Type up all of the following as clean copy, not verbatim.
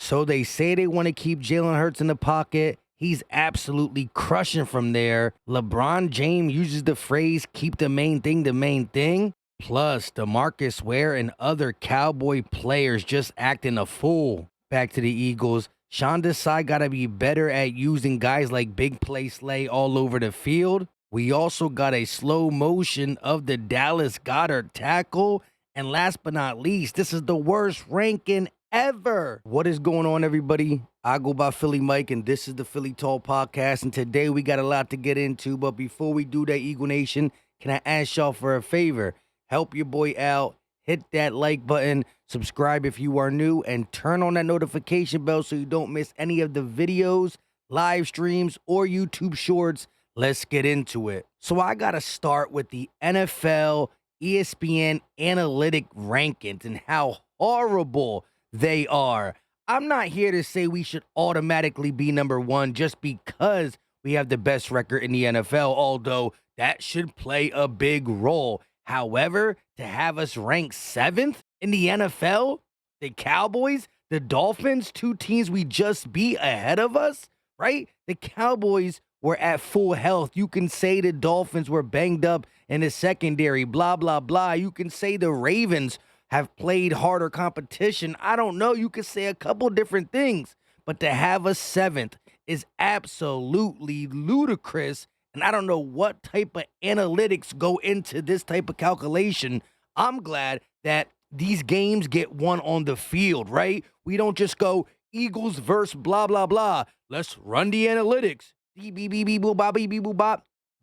So they say they want to keep Jalen Hurts in the pocket. He's absolutely crushing from there. LeBron James uses the phrase, keep the main thing the main thing. Plus, DeMarcus Ware and other Cowboy players just acting a fool. Back to the Eagles. Sean Desai got to be better at using guys like Big Play Slay all over the field. We also got a slow motion of the Dallas Goedert tackle. And last but not least, this is the worst ranking ever. What is going on, everybody? I go by Philly Mike, and this is the Philly Tall Podcast. And today we got a lot to get into. But before we do that, Eagle Nation, can I ask y'all for a favor? Help your boy out. Hit that like button, subscribe if you are new, and turn on that notification bell so you don't miss any of the videos, live streams, or YouTube shorts. Let's get into it. So I got to start with the NFL ESPN analytic rankings and how horrible they are. I'm not here to say we should automatically be number one just because we have the best record in the NFL, although that should play a big role. However, to have us ranked 7th in the NFL, the Cowboys, the Dolphins, two teams we just beat ahead of us, right? The Cowboys were at full health. You can say the Dolphins were banged up in the secondary, blah, blah, blah. You can say the Ravens have played harder competition. I don't know. You could say a couple different things. But to have us 7th is absolutely ludicrous. And I don't know what type of analytics go into this type of calculation. I'm glad that these games get won on the field, right? We don't just go Eagles versus blah, blah, blah. Let's run the analytics.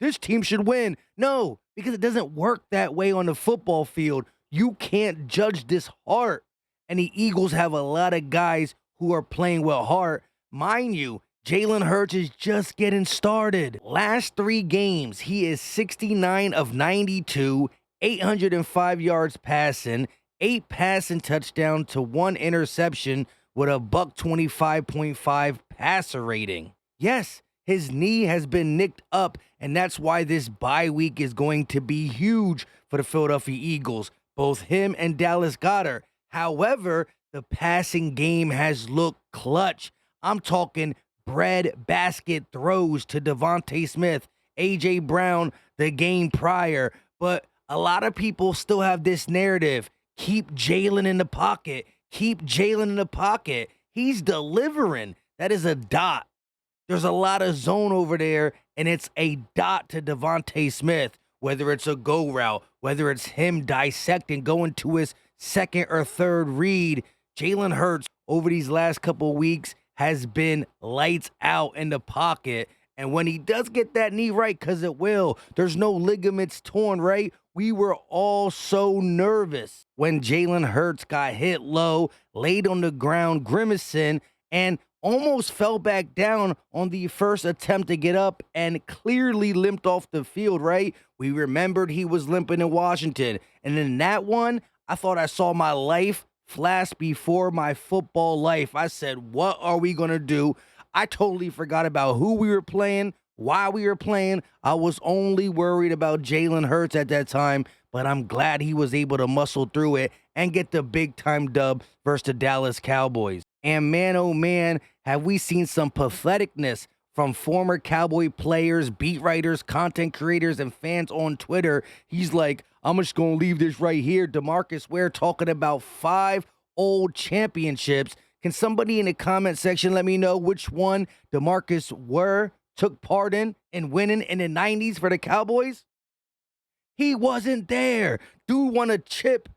This team should win. No, because it doesn't work that way on the football field. You can't judge this heart. And the Eagles have a lot of guys who are playing with heart. Mind you, Jalen Hurts is just getting started. Last 3 games, he is 69 of 92, 805 yards passing, 8 passing touchdowns to 1 interception with a $125.5 passer rating. Yes, his knee has been nicked up, and that's why this bye week is going to be huge for the Philadelphia Eagles, both him and Dallas Goedert. However, the passing game has looked clutch. I'm talking bread basket throws to Devontae Smith, A.J. Brown the game prior. But a lot of people still have this narrative. Keep Jalen in the pocket. Keep Jalen in the pocket. He's delivering. That is a dot. There's a lot of zone over there, and it's a dot to Devontae Smith, whether it's a go route, whether it's him dissecting, going to his second or third read. Jalen Hurts over these last couple of weeks has been lights out in the pocket. And when he does get that knee right, because it will, there's no ligaments torn, right? We were all so nervous when Jalen Hurts got hit low, laid on the ground, grimacing, and almost fell back down on the first attempt to get up and clearly limped off the field, right? We remembered he was limping in Washington. And in that one, I thought I saw my life flash before my football life. I said, what are we going to do? I totally forgot about who we were playing, why we were playing. I was only worried about Jalen Hurts at that time, but I'm glad he was able to muscle through it and get the big-time dub versus the Dallas Cowboys. And man, oh man, have we seen some patheticness from former Cowboy players, beat writers, content creators, and fans on Twitter. He's like, I'm just going to leave this right here. DeMarcus Ware talking about 5 old championships. Can somebody in the comment section let me know which one DeMarcus Ware took part in winning in the 90s for the Cowboys? He wasn't there. Dude won a chip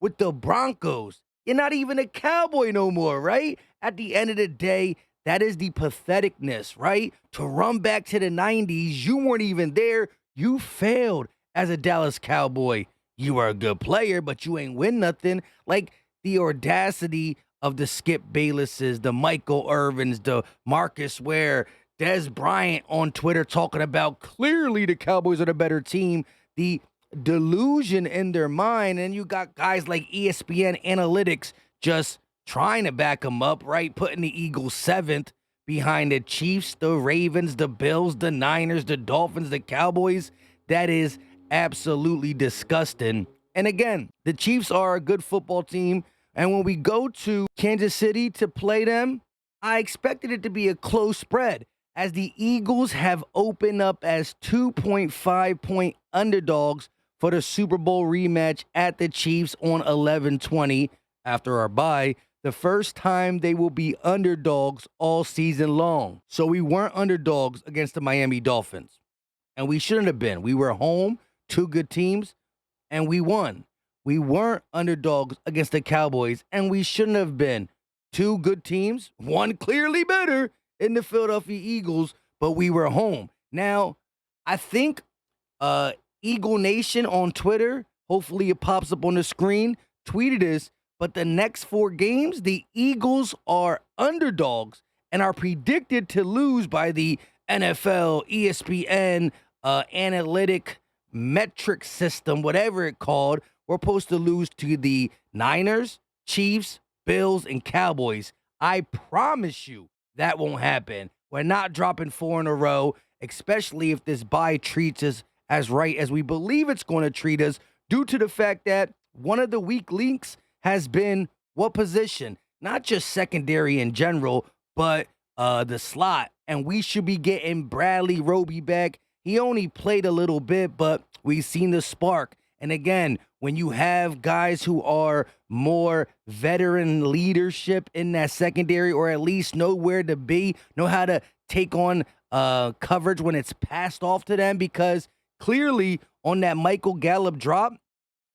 with the Broncos. You're not even a Cowboy no more, right? At the end of the day, that is the patheticness, right? To run back to the 90s, you weren't even there. You failed as a Dallas Cowboy. You are a good player, but you ain't win nothing. Like the audacity of the Skip Baylesses, the Michael Irvins, the Marcus Ware, Des Bryant on Twitter talking about clearly the Cowboys are the better team. The delusion in their mind, and you got guys like ESPN Analytics just trying to back them up, right? Putting the Eagles 7th behind the Chiefs, the Ravens, the Bills, the Niners, the Dolphins, the Cowboys. That is absolutely disgusting. And again, the Chiefs are a good football team, And when we go to Kansas City to play them, I expected it to be a close spread, as the Eagles have opened up as 2.5-point underdogs for the Super Bowl rematch at the Chiefs on 11/20 after our bye, the first time they will be underdogs all season long. So we weren't underdogs against the Miami Dolphins, and we shouldn't have been. We were home, two good teams, and we won. We weren't underdogs against the Cowboys, and we shouldn't have been. Two good teams, one clearly better in the Philadelphia Eagles, but we were home. Now, I think Eagle Nation on Twitter, hopefully it pops up on the screen, tweeted this, but the next 4 games, the Eagles are underdogs and are predicted to lose by the NFL, ESPN, analytic metric system, whatever it called. We're supposed to lose to the Niners, Chiefs, Bills, and Cowboys. I promise you that won't happen. We're not dropping 4 in a row, especially if this bye treats us as right as we believe it's going to treat us, due to the fact that one of the weak links has been what position? Not just secondary in general, but the slot. And we should be getting Bradley Roby back. He only played a little bit, but we've seen the spark. And again, when you have guys who are more veteran leadership in that secondary, or at least know where to be, know how to take on coverage when it's passed off to them, because clearly on that Michael Gallup drop,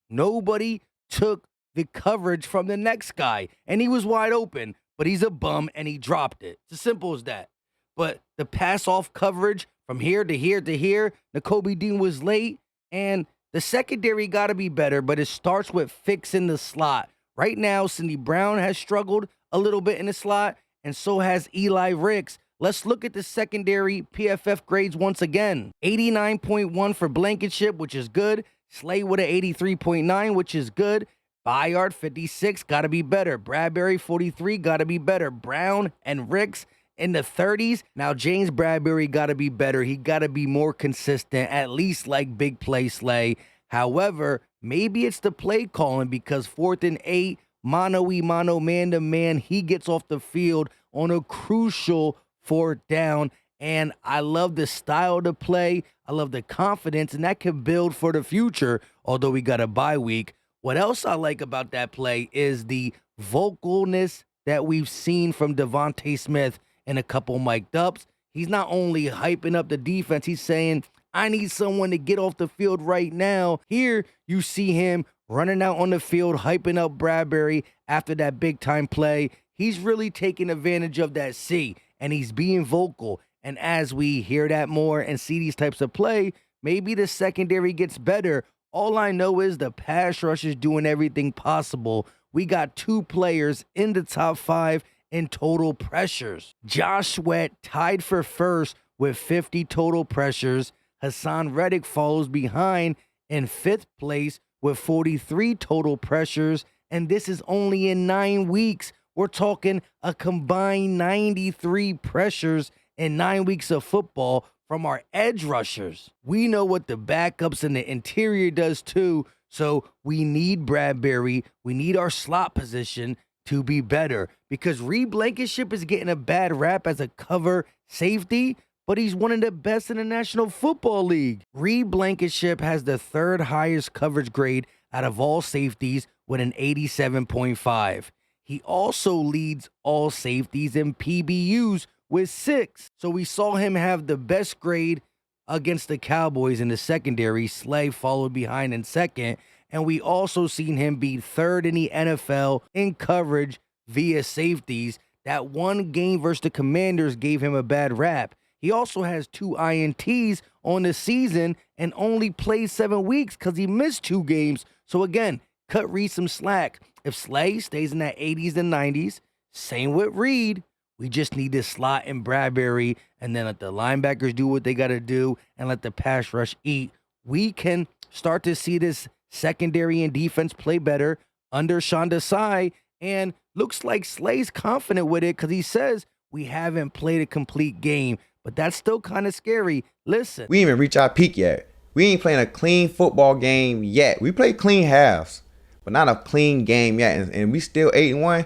nobody took the coverage from the next guy, and he was wide open, but he's a bum and he dropped it. It's as simple as that. But the pass off coverage from here to here to here, Nakobe Dean was late, and the secondary got to be better, but it starts with fixing the slot. Right now, Cindy Brown has struggled a little bit in the slot, and so has Eli Ricks. Let's look at the secondary PFF grades once again. 89.1 for Blakenship, which is good. Slay with an 83.9, which is good. Bayard, 56, got to be better. Bradberry, 43, got to be better. Brown and Ricks in the 30s. Now, James Bradberry got to be better. He got to be more consistent, at least like big play Slay. However, maybe it's the play calling, because 4th and 8, mano-y-mano, man-to-man, he gets off the field on a crucial 4th down. And I love the style to play. I love the confidence, and that can build for the future, although we got a bye week. What else I like about that play is the vocalness that we've seen from Devontae Smith in a couple mic'd ups. He's not only hyping up the defense, he's saying, I need someone to get off the field right now. Here, you see him running out on the field, hyping up Bradberry after that big-time play. He's really taking advantage of that C, and he's being vocal. And as we hear that more and see these types of play, maybe the secondary gets better. All I know is the pass rush is doing everything possible. We got 2 players in the top 5 in total pressures. Josh Sweat tied for first with 50 total pressures. Haason Reddick follows behind in 5th place with 43 total pressures. And this is only in 9 weeks. We're talking a combined 93 pressures in 9 weeks of football from our edge rushers. We know what the backups in the interior does too, so we need Bradberry. We need our slot position to be better, because Reed Blankenship is getting a bad rap as a cover safety, but he's one of the best in the National Football League. Reed Blankenship has the 3rd highest coverage grade out of all safeties with an 87.5. He also leads all safeties in PBUs with 6. So we saw him have the best grade against the Cowboys in the secondary. Slay followed behind in 2nd. And we also seen him be 3rd in the NFL in coverage via safeties. That one game versus the Commanders gave him a bad rap. He also has 2 INTs on the season and only played 7 weeks because he missed 2 games. So again, cut Reed some slack. If Slay stays in that 80s and 90s, same with Reed. We just need this slot in Bradberry, and then let the linebackers do what they got to do and let the pass rush eat. We can start to see this secondary and defense play better under Sean Desai, and looks like Slay's confident with it because he says we haven't played a complete game, but that's still kind of scary. Listen. We ain't even reach our peak yet. We ain't playing a clean football game yet. We play clean halves, but not a clean game yet. And we still 8-1.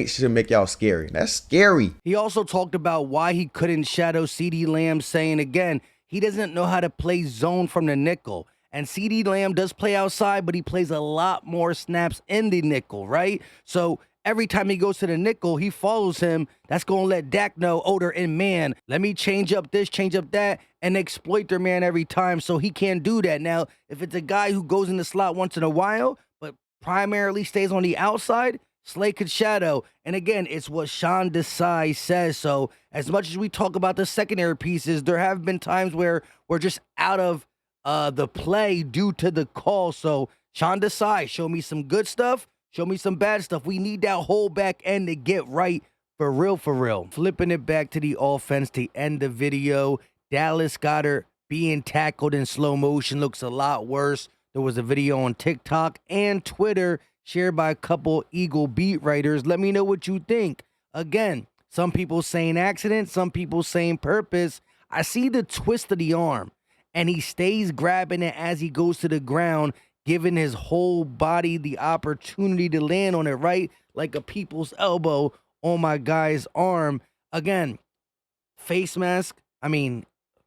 Should make y'all scary. That's scary. He also talked about why he couldn't shadow CeeDee Lamb, saying again, he doesn't know how to play zone from the nickel. And CeeDee Lamb does play outside, but he plays a lot more snaps in the nickel, right? So every time he goes to the nickel, he follows him. That's going to let Dak know, oh, they're in man. Let me change up this, change up that, and exploit their man every time. So he can't do that. Now, if it's a guy who goes in the slot once in a while, but primarily stays on the outside, Slay could shadow. And again, it's what Sean Desai says. So as much as we talk about the secondary pieces, there have been times where we're just out of the play due to the call. So Sean Desai, show me some good stuff, show me some bad stuff. We need that whole back end to get right for real, for real. Flipping it back to the offense to end the video. Dallas Goedert being tackled in slow motion looks a lot worse. There was a video on TikTok and Twitter shared by a couple Eagle beat writers. Let me know what you think. Again, some people saying accident, some people saying purpose. I see the twist of the arm, and he stays grabbing it as he goes to the ground, giving his whole body the opportunity to land on it, right? Like a people's elbow on my guy's arm. Again, face mask.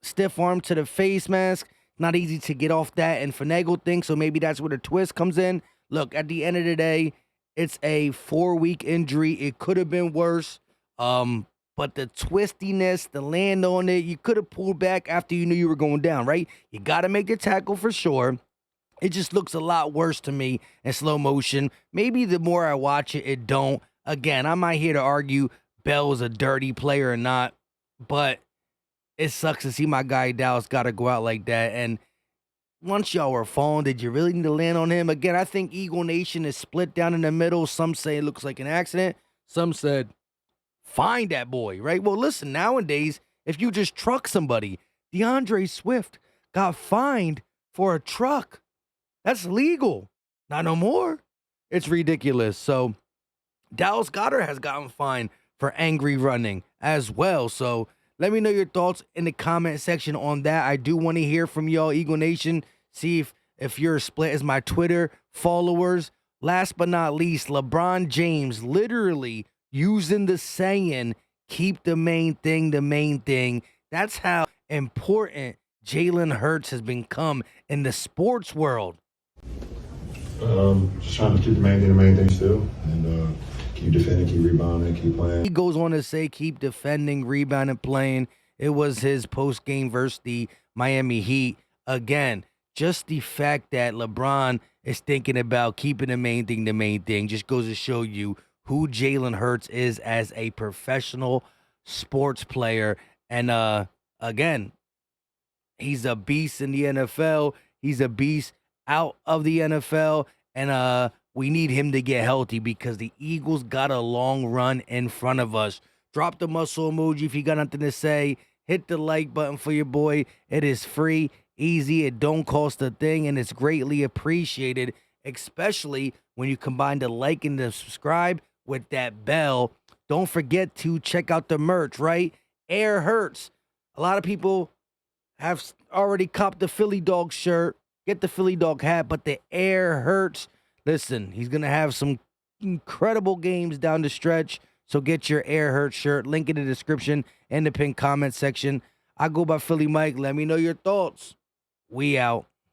Stiff arm to the face mask. Not easy to get off that and finagle things, so maybe that's where the twist comes in. Look, at the end of the day, it's a 4-week injury. It could have been worse. But the twistiness, the land on it, you could have pulled back after you knew you were going down, right? You got to make the tackle for sure. It just looks a lot worse to me in slow motion. Maybe the more I watch it, it don't. Again, I'm not here to argue Bell is a dirty player or not, but it sucks to see my guy Dallas Goedert go out like that. And once y'all were falling, did you really need to land on him? Again, I think Eagle Nation is split down in the middle. Some say it looks like an accident. Some said, find that boy, right? Well, listen, nowadays, if you just truck somebody, DeAndre Swift got fined for a truck. That's legal. Not no more. It's ridiculous. So Dallas Goedert has gotten fined for angry running as well. So let me know your thoughts in the comment section on that. I do want to hear from y'all, Eagle Nation. See if you're split as my Twitter followers. Last but not least, LeBron James literally using the saying, keep the main thing the main thing. That's how important Jalen Hurts has become in the sports world. Just trying to keep the main thing still. And keep defending, keep rebounding, keep playing. He goes on to say, keep defending, rebounding, playing. It was his post-game versus the Miami Heat. Again, just the fact that LeBron is thinking about keeping the main thing just goes to show you who Jalen Hurts is as a professional sports player. And again, he's a beast in the NFL. He's a beast out of the NFL. And we need him to get healthy because the Eagles got a long run in front of us. Drop the muscle emoji if you got nothing to say. Hit the like button for your boy. It is free, easy. It don't cost a thing, and it's greatly appreciated, especially when you combine the like and the subscribe with that bell. Don't forget to check out the merch, right? Air Hurts. A lot of people have already copped the Philly Dog shirt. Get the Philly Dog hat, but the Air Hurts. Listen, he's going to have some incredible games down the stretch, so get your Air Hurts shirt. Link in the description and the pinned comment section. I go by Philly Mike. Let me know your thoughts. We out.